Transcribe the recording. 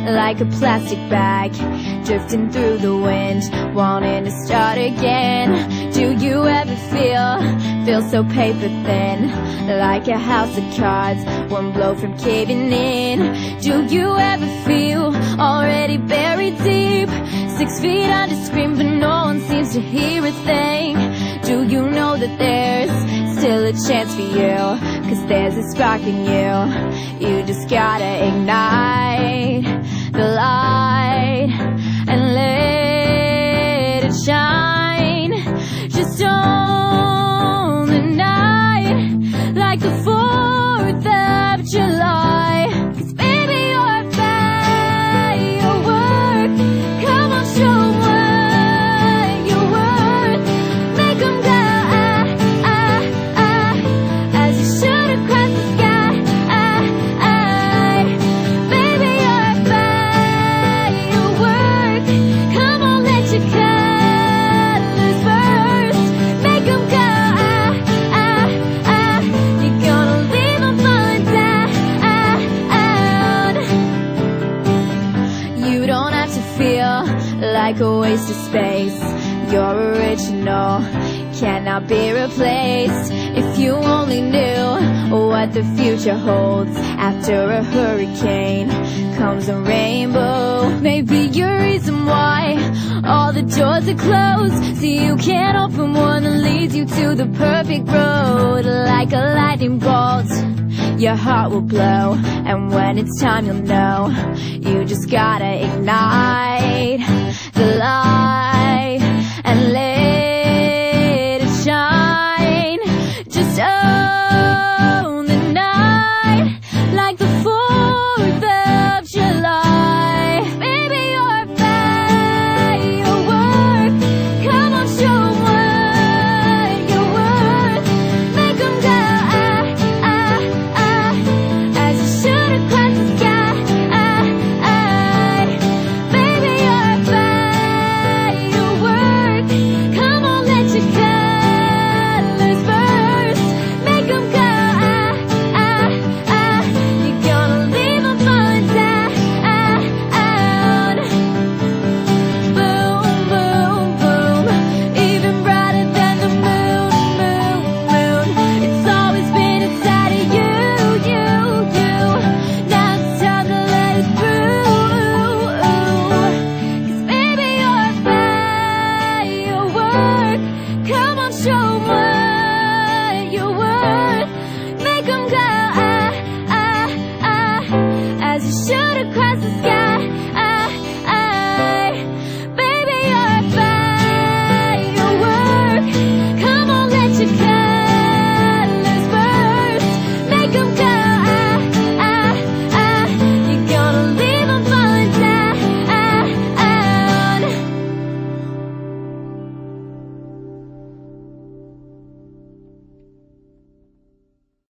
like a plastic bag, drifting through the wind, wanting to start again. Do you ever feel so paper thin, like a house of cards, one blow from caving in? Do you ever feel already buried deep, 6 feet under, scream but no one seems to hear a thing? Do you know that there's still a chance for you, 'cause there's a spark in you. You just gotta ignite the light and let it shine. Just on the night, like the 4th of July. 'Cause baby, you're a firework. Come on, show what you're worth. Make 'em go as you shoot across the sky. Baby, you're a firework. Come on, let your colors burst. Make 'em go you're gonna leave 'em falling down. You don't have to feel like a waste of space. You're original, cannot be replaced. If you only knew what the future holds, after a hurricane comes a rainbow. Maybe your reason why all the doors are closed, so you can't open one that leads you to the perfect road. Like a lightning bolt, your heart will blow, and when it's time you'll know. You just gotta ignite the light.